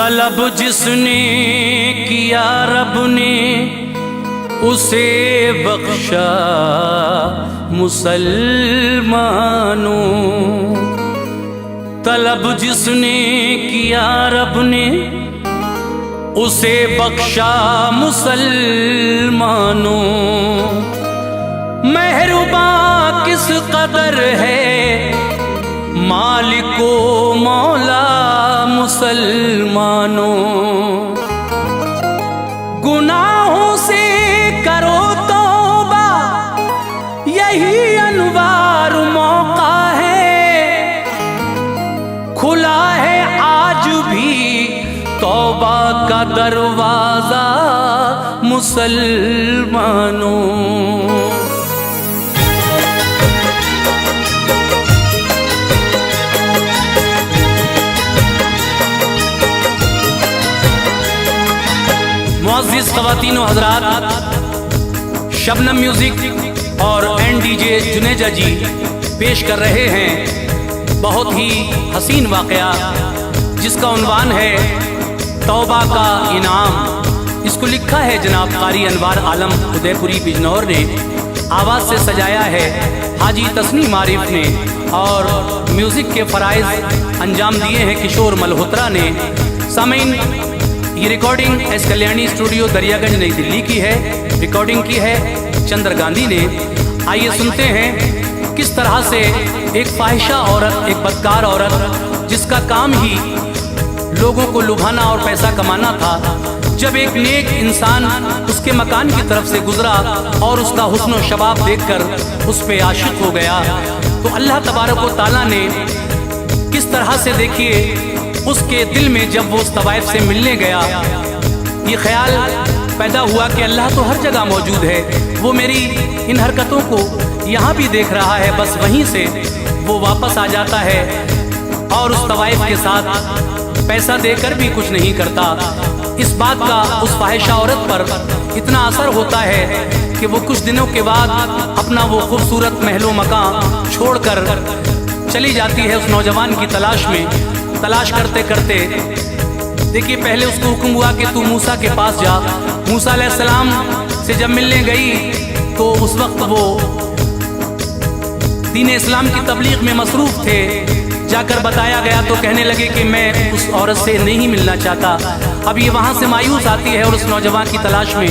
तलब जिसने किया रब ने उसे बख्शा मुसलमानों। तलब जिसने किया रब ने उसे बख्शा मुसलमानों। मेहरबान किस कदर है मालिको मौला मुसलमानों। गुनाहों से करो तौबा यही अनवार मौका है। खुला है आज भी तौबा का दरवाजा मुसलमानों। मुअज़्ज़िज़ ख़वातीन व हज़रात, शबनम म्यूजिक और एनडीजे जुनेजा जी पेश कर रहे हैं बहुत ही हसीन वाक़या जिसका उन्वान है तौबा का इनाम। इसको लिखा है जनाब कारी अनवार आलम उदयपुरी बिजनौर ने, आवाज़ से सजाया है हाजी तस्नीम आरिफ ने और म्यूज़िक के फ़राइज़ अंजाम दिए हैं किशोर मल्होत्रा ने। सामीन, ये recording S Kalyani studio Daryaganj नई दिल्ली की है। रिकॉर्डिंग की है चंद्र गांधी ने। आइए सुनते हैं किस तरह से एक फाहिशा औरत, एक बदकार औरत जिसका काम ही लोगों को लुभाना और पैसा कमाना था, जब एक नेक इंसान उसके मकान की तरफ से गुजरा और उसका हुस्न व शबाब देखकर उस पे आशिक हो गया, तो अल्लाह तबारक व तआला ने किस तरह से, देखिए, उसके दिल में जब वो उस तवाइफ से मिलने गया ये ख्याल पैदा हुआ कि अल्लाह तो हर जगह मौजूद है, वो मेरी इन हरकतों को यहाँ भी देख रहा है। बस वहीं से वो वापस आ जाता है और उस तवाइफ के साथ पैसा देकर भी कुछ नहीं करता। इस बात का उस फाहिशा औरत पर इतना असर होता है कि वो कुछ दिनों के बाद अपना वो खूबसूरत महलो मकान छोड़कर चली जाती है उस नौजवान की तलाश में। तलाश करते करते देखिए, पहले उसको हुक्म हुआ कि तू मूसा के पास जा। मूसा अलैहिस्सलाम से जब मिलने गई तो उस वक्त वो दीन इस्लाम की तबलीग में मसरूफ थे। जाकर बताया गया तो कहने लगे कि मैं उस औरत से नहीं मिलना चाहता। अब ये वहाँ से मायूस आती है और उस नौजवान की तलाश में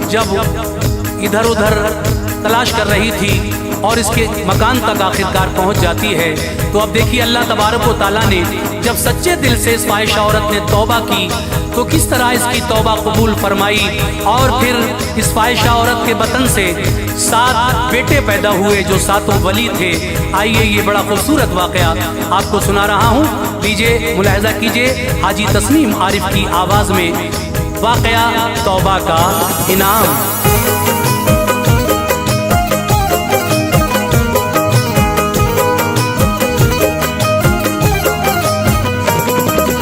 जब इधर उधर तलाश कर रही थी और इसके मकान तक आखिरकार पहुँच जाती है, तो अब देखिए अल्लाह तबारक व तआला ने जब सच्चे दिल से इस फाहिशा औरत ने तौबा की तो किस तरह इसकी तौबा कबूल फरमाई और फिर इस फाहिशा औरत के बतन से 7 बेटे पैदा हुए जो 7 वली थे। आइए ये बड़ा खूबसूरत वाक़या आपको सुना रहा हूँ, लीजिए मुलाहिज़ा कीजिए हाजी तस्नीम आरिफ की आवाज़ में वाक़या तौबा का इनाम।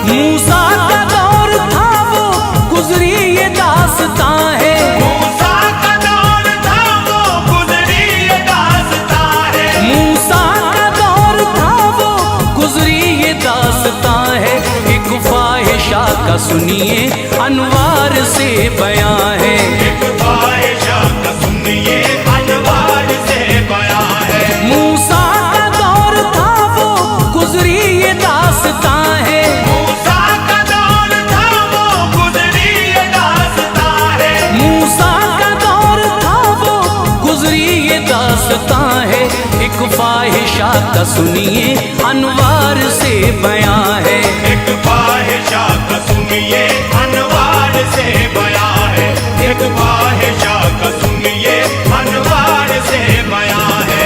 मूसा का दौर था वो गुजरी ये दास्तां है। मूसा का दौर था वो गुजरी ये दास्तां है। मूसा का दौर था वो गुजरी ये दास्तां है। एक फाहिशा का सुनिए अनवार से बयां है। एक फाहिशा का सुनिए अनवार से बयां है। मूसा का दौर था वो गुजरी ये दास्तां है। मूसा का दौर था वो गुजरी ये दास्तां है। मूसा का दौर था वो गुजरी ये दास्तां है। एक फाहिशा का सुनिए अनवार से बयां है। एक फाहिशा का सुनिए अनवार से बयां है। एक फाहिशा का सुनिए अनवार से बयां है।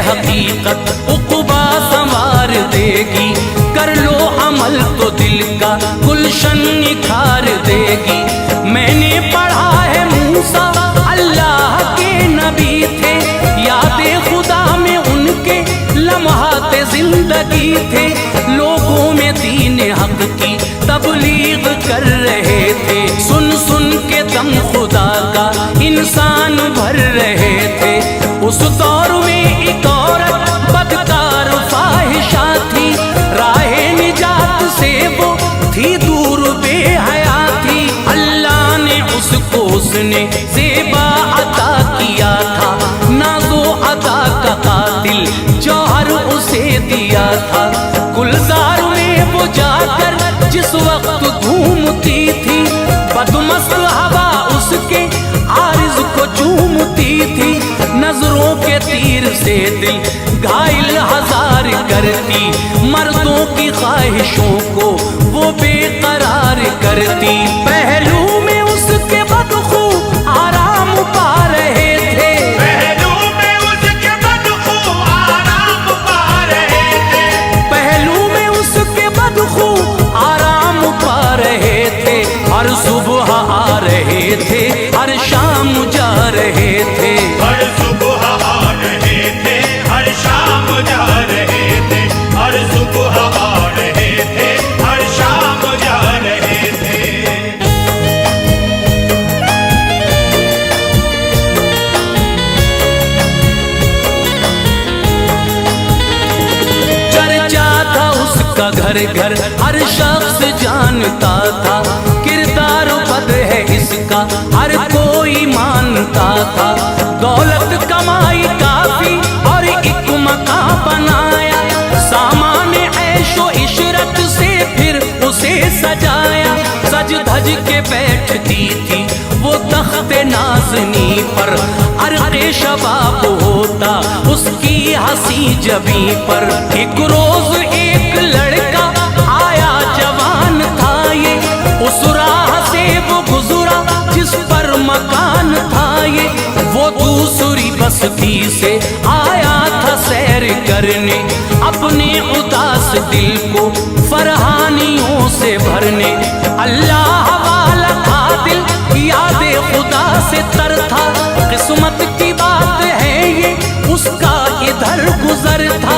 हकीकत उक़बा संवार देगी, कर लो अमल तो दिल का गुलशन निखार देगी। मैंने पढ़ा है मूसा अल्लाह के नबी थे, याद खुदा में उनके जज्बात जिंदगी थे, लोगों में दीन हक की तबलीग कर रहे थे। सुन सुन के दम खुदा का इंसान भर रहे थे। उस दौर में एक औरत बदकार फाहिशा थी, राहे निजात से वो थी दूर बेहया थी। अल्लाह ने उसको उसने ज़ेबा अता किया था, नाज़ो अदा का कातिल जौहर उसे दिया था। गुलजार में वो जाकर जिस वक्त घूमती थी, बदमस्त हवा उसके आरिज़ को चूमती थी। नजरों के तीर से दिल घायल हजार करती, मर्दों की ख्वाहिशों को वो बेकरार करती। पहलू में उसके बदखू आराम पा रहे थे, पहलू में उसके बदखू आराम पा रहे थे, पहलू में उसके बदखू आराम पा रहे थे। हर सुबह आ रहे थे, हर शाम जा रहे थे। हर सुबह आ रहे थे, हर शाम जा रहे थे। हर सुबह आ रहे थे, हर शाम जा रहे थे। चर्चा था उसका घर घर, हर शख्स जानता था। किरदार बद है इसका, हर कोई मानता था। दौलत कमाई काफी और एक मकान बनाया, सामान ऐशो इशरत से फिर उसे सजाया। सज धज के बैठती थी वो तख्ते नाज़नी पर, अर्क़े शबाब होता उसकी हंसी जबी पर। एक रोज एक लड़का आया जवान था ये, उस राह से वो गुजरा जिस पर मकान था ये। वो दूसरी बस्ती से आया था सैर करने, अपने उदास दिल को फरहानियों से भरने। अल्लाह वाला था दिल, यादे खुदा से तर था। किस्मत की बात है ये, उसका इधर गुजर था।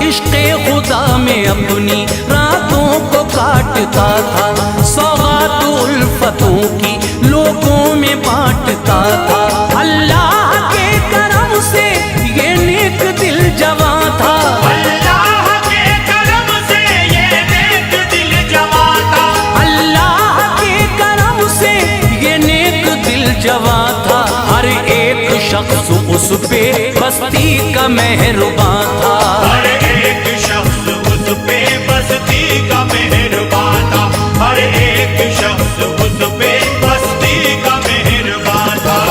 इश्क़े खुदा में अपनी रातों को काटता था, सौगात उल्फतों की लोगों में बांटता था। अल्लाह के करम से ये नेक दिल जवां था, अल्लाह के करम से ये नेक दिल जवां था। अल्लाह के करम से ये नेक दिल जवां था। हर एक शख्स उस पे बस्ती का मेहरबान था। हर एक शख्स उस पे बस्ती का मेहरबान था। हर एक शख्स उस पे बस्ती का मेहरबान था।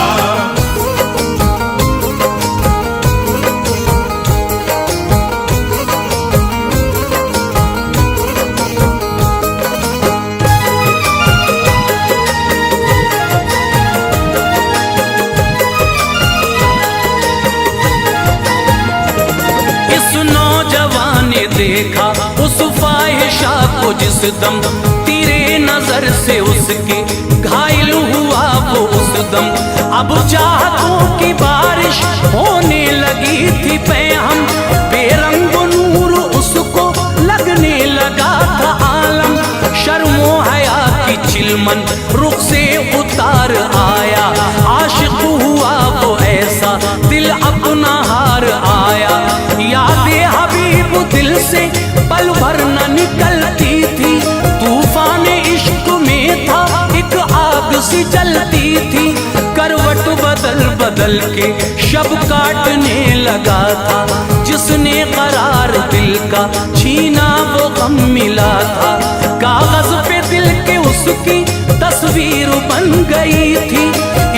देखा उस फाहिशा को जिस दम तेरे नजर से उसके घायल हुआ वो उस दम। अब चाहतों की बारिश होने लगी थी पैहम, बेरंग नूर उसको लगने लगा था आलम। शर्मो हया की चिलमन रुख से उतार आया, आशिक हुआ वो ऐसा दिल अपना हार आया। यादे हबीब दिल से पल भर न निकलती थी, तूफान इश्क में था एक आग सी जलती थी। करवट बदल बदल के शब काटने लगा था, जिसने करार दिल का छीना वो गम मिला था। कागज पे दिल के उसकी तस्वीर बन गई थी,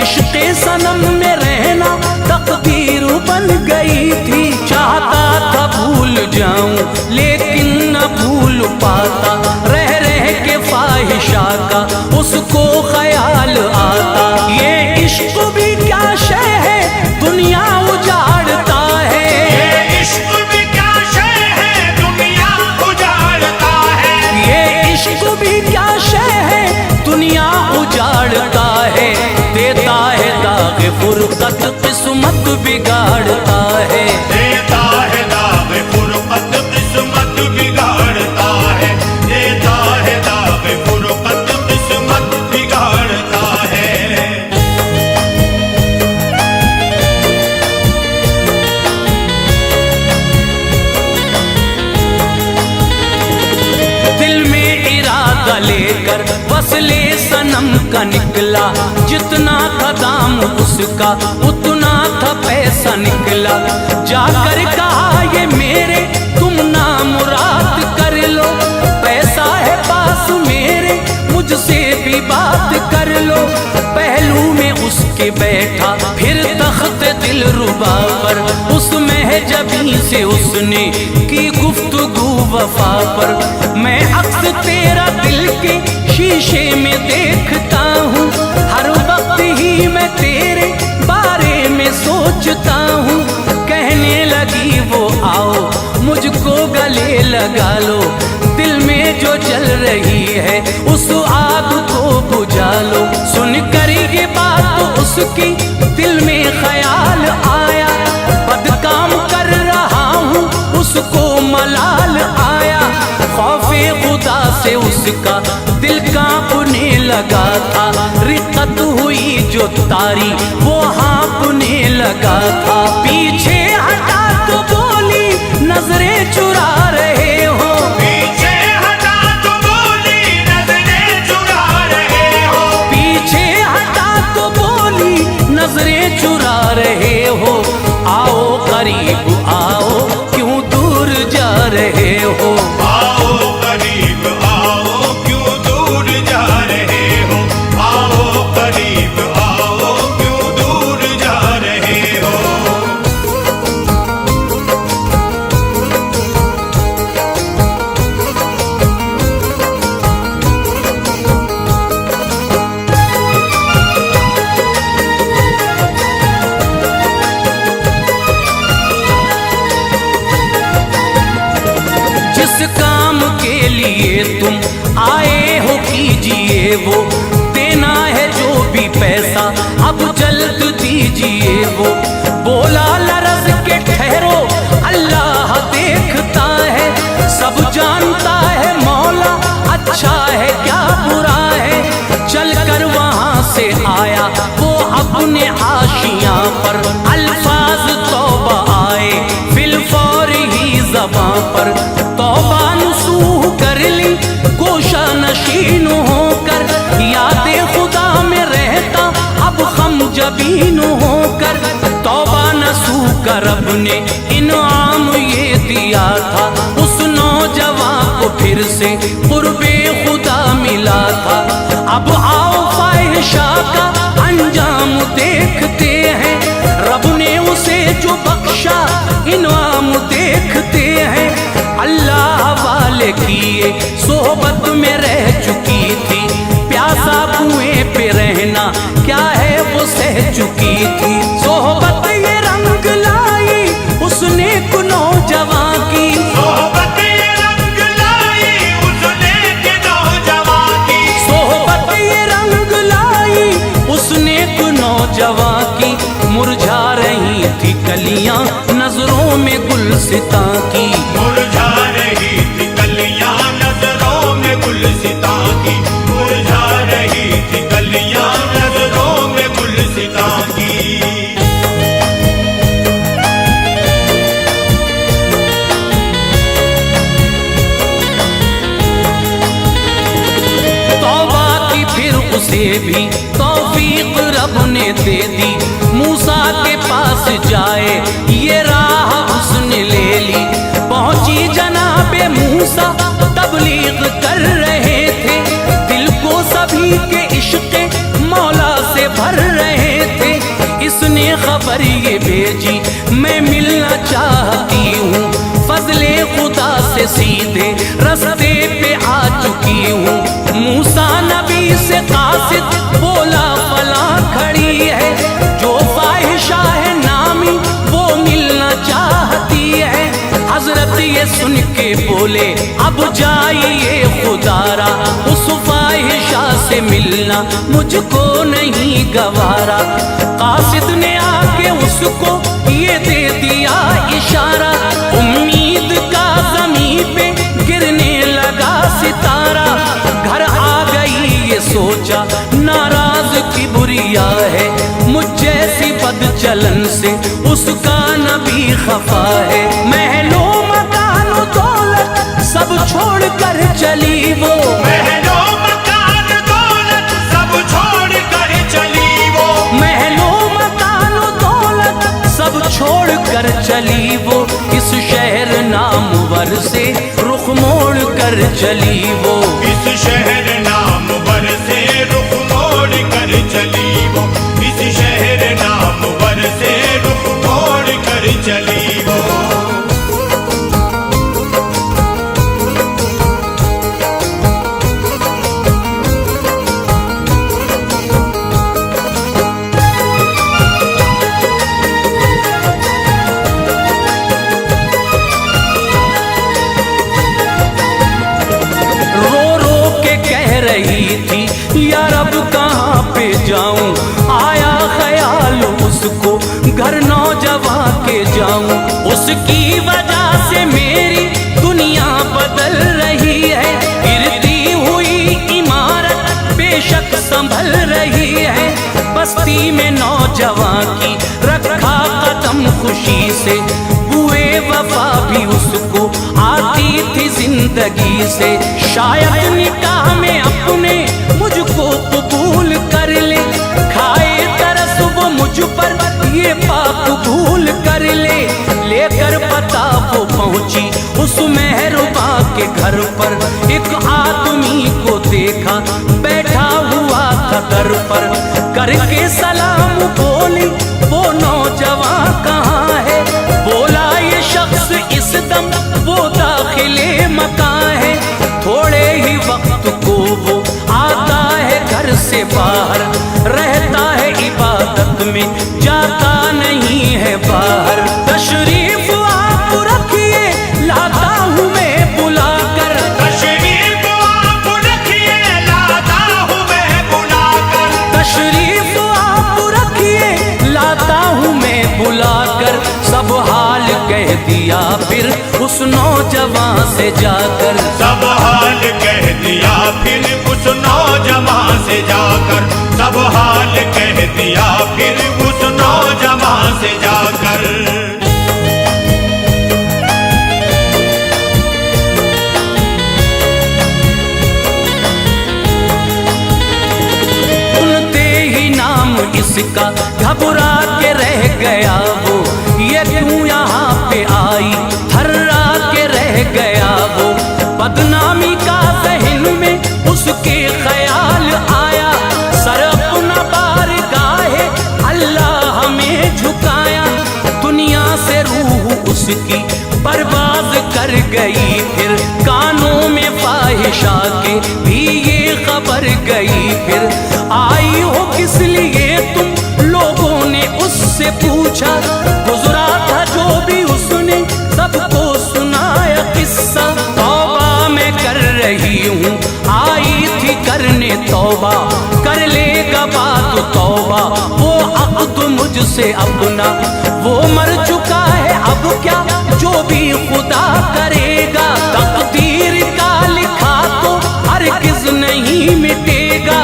इश्क़े सनम में रहना तकदीर बन गई थी। चाहता था भूल जाऊं लेकिन न भूल पाता, रह रह के फाहिशा का उसको ख्याल आता। ये इश्क भी क्या शय है दुनिया उजाड़ता है, ये इश्क भी क्या शय है दुनिया उजाड़ता है। ये इश्क भी क्या शय है दुनिया उजाड़ता है। देता है दाग फुरकत किस्मत बिगाड़ता है, देता है दाग फुरकत लेकर वसले सनम का निकला, जितना था दाम उसका उतना था पैसा निकला। जाकर कहा ये मेरे तुम ना मुराद कर लो, पैसा है पास मेरे मुझसे भी बात कर लो। पहलू में उसके बैठा फिर तख्त दिलरुबा पर, उस महजबी से उसने की गुफ्तगू वफा पर। मैं अक्स तेरा दिल के शीशे में देखता हूँ, हर वक्त ही मैं तेरे बारे में सोचता हूँ। कहने लगी वो आओ मुझको गले लगा लो, दिल में जो जल रही है उस आग को बुझा लो। सुनकर ये बात तो उसकी दिल में ख्याल आया, बदकाम कर रहा हूँ उसको मलाल आया। खौफे खुदा से उसका दिल कांपने लगा था, रिक्कत हुई जो तारी वो हाँपने लगा था। पीछे हटा तो बोली नजरें चुरा रहे हो, पीछे हटा तो बोली नजरें चुरा रहे हो, पीछे हटा तो बोली नजरें चुरा रहे हो। आओ करीब आओ क्यों दूर जा रहे हो, आओ करीब आओ क्यों दूर जा रहे हो, आओ करीब आओ क्यों दूर जा रहे हो। जिस काम के लिए तुम आए हो कीजिए वो, देना है जो भी पैसा अब जल्द दीजिए वो। बोला लरज के ठहरो अल्लाह देखता है, सब जानता है मौला अच्छा है क्या बुरा है। चल कर वहाँ से आया वो अपने आशियाँ पर, अल्फाज तौबा आए फिलफौर ही ज़बां पर। तौबा नसूह कर ली गोशा नशीन होकर, याद खुदा में रहता अब हम जबीन होकर। तौबा नसूह का रब ने इनाम ये दिया था, उस नौजवान को फिर से कुर्बे खुदा मिला था। अब आओ फाहिशा का अंजाम देखते हैं, रब ने उसे जो बख्शा इनाम देखते हैं। अल्लाह वाले किए सोहबत में रह चुकी थी, प्यासा कुएं पे रहना क्या है वो सह चुकी थी। सोहबत ये रंग लाई उसने को नौजवान की, सोहबत ये रंग लाई उसने के नौजवान की, सोहबत ये रंग लाई उसने को नौजवान की। मुरझा रही थी कलियां नजरों में गुलसिता की, मुरझा रही थी कलियां नजरों में गुलसिता की, मुरझा रही थी कलियां नजरों में गुलसिता की। तौबा की फिर उसे भी तौफीक रब ने दे दी, मूसा के पास जाए ये राह उसने ले ली। पहुंची जनाबे मूसा तबलीग कर रहे थे, दिल को सभी के इश्क मौला से भर रहे थे। इसने खबर ये भेजी मैं मिलना चाहती हूँ, फजले खुदा से सीधे रास्ते पे आ चुकी हूँ। मूसा नबी से कासिद बोला फला खड़ी है, जो फाहिशा है नामी वो मिलना चाहती है। हजरत ये सुन के बोले अब जाइए खुदारा, उस फाहिशा से मिलना मुझको नहीं गवारा। कासिद ने आके उसको ये दे दिया इशारा, उम्मीद का ज़मीन पे गिरने लगा सितारा। घर आ गई ये सोचा नाराज की बुरिया है, मुझ जैसी बदचलन से उसका नबी खफा है। महलों मकान दौलत सब छोड़ कर चली वो, महलों कर चली वो, इस शहर नाम वर से रुख मोड़ कर चली वो, इस शहर नाम वर से रुख मोड़ कर चली वो। यार अब कहाँ पे जाऊं, आया ख्याल उसको घर नौजवां के जाऊं। उसकी वजह से मेरी दुनिया बदल रही है, गिरती हुई इमारत बेशक संभल रही है। बस्ती में नौजवां की रखा कदम खुशी से, बुए वफा भी उसको आती थी जिंदगी से। शायद निकाह में अपने मुझको कबूल कर ले, खाए तरस वो मुझ पर ये पाप भूल कर ले। लेकर पता वो पहुंची उस मेहरुबा के घर पर, एक आदमी को देखा बैठा हुआ था दर पर। करके सलाम बोली वो नौजवान कहाँ है, बोला ये शख्स इस दम वो दाखिले मकान है। थोड़े ही वक्त को वो आता है घर से बाहर, रहता है इबादत में जाता नहीं है बाहर। तशरीफ आप रखिए लाता हूँ मैं बुलाकर, तशरीफ आप रखिए लाता हूँ मैं बुलाकर, तशरीफ आप रखिए लाता हूँ मैं बुलाकर। सब हाल कह दिया फिर उस नौजवान से जाकर, सब हाल कह दिया फिर उस नौजवान से जाकर, सब हाल कह दिया फिर उस नौजवान से जाकर। सुनते ही नाम इसका घबरा के रह गया वो, ये क्यों यहाँ पे आई थर्रा के रह गया वो। बदनामी का ज़हन में उसके ख्याल आया, सर अपना बारगाहे अल्लाह में झुकाया। दुनिया से रूह उसकी बर्बाद कर गई, फिर कानों में फाहिशा के भी ये खबर गई। फिर आई हो किस लिए तुम लोगों ने उससे पूछा, गुजरा था जो भी उसने सबको सुनाया किस्सा। तौबा मैं कर रही हूँ आई थी करने तौबा, कर लेगा बात तौबा वो अक़्द मुझसे अपना। वो मर चुका है अब क्या जो भी खुदा करेगा, तकदीर का लिखा तो हरगिज़ नहीं मिटेगा।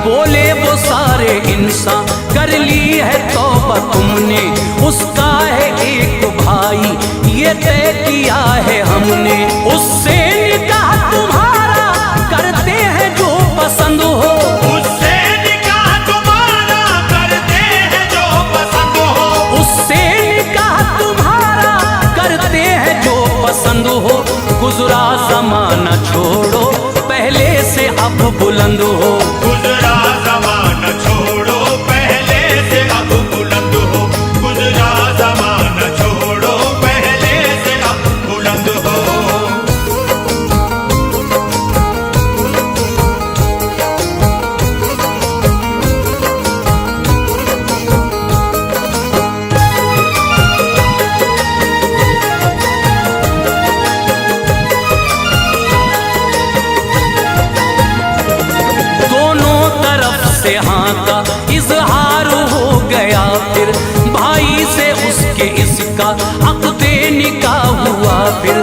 बोले वो सारे इंसान कर ली है तौबा तुमने, उसका है एक भाई ये तय किया है हमने। उससे निकाह तुम्हारा करते हैं जो पसंद हो, उससे निकाह तुम्हारा करते हैं जो पसंद हो, उससे निकाह तुम्हारा करते हैं जो पसंद हो। गुजरा जमाना छोड़ो पहले से अब बुलंद हो, गुजरा ज़माना छोड़ो पहले से अब बुलंद हो, गुजरा ज़माना छोड़ो पहले से अब बुलंद हो। दोनों तरफ से हाँ का इजहार हो गया। फिर भाई से उसके इसका अक़्दे निकाह हुआ, फिर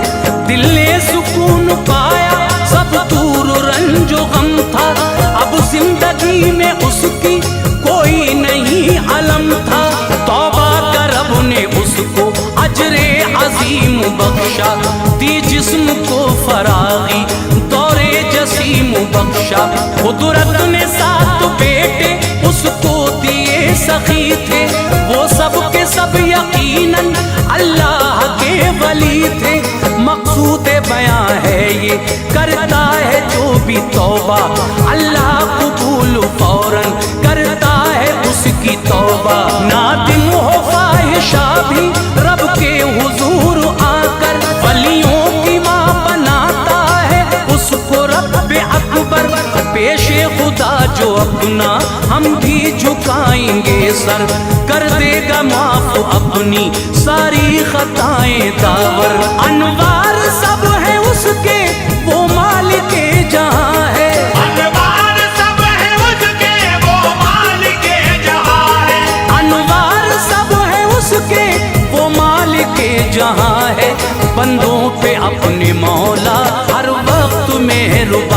दिल ने सुकून पाया सब दूर रंजो गम था। अब जिंदगी में उसकी कोई नहीं अलम था, तौबा कर रब ने उसको अजरे अजीम बख्शा। दी जिस्म को फरागी दौरे जसीम बख्शा, कुदरत ने 7 बेटे उसको दिए सखी थे। वो सब के सब यकीनन अल्लाह के वली थे। मकसूद बयां है ये कर भी तौबा, अल्लाह कबूल फौरन करता है उसकी तौबा। नादिम हो फाहिशा भी रब के हुजूर आकर, वलियों की माँ बनाता है उसको रब्बे अकबर। पेशे खुदा जो अपना हम भी झुकाएंगे सर, कर देगा माफ अपनी सारी खताएं दावर। अनवार सब है उसके वो मालिक जहां है, अनवार सब है उसके वो मालिक जहां है, अनवार सब है उसके वो मालिक जहां है। बंदों पे अपने मौला हर वक्त मेहरबान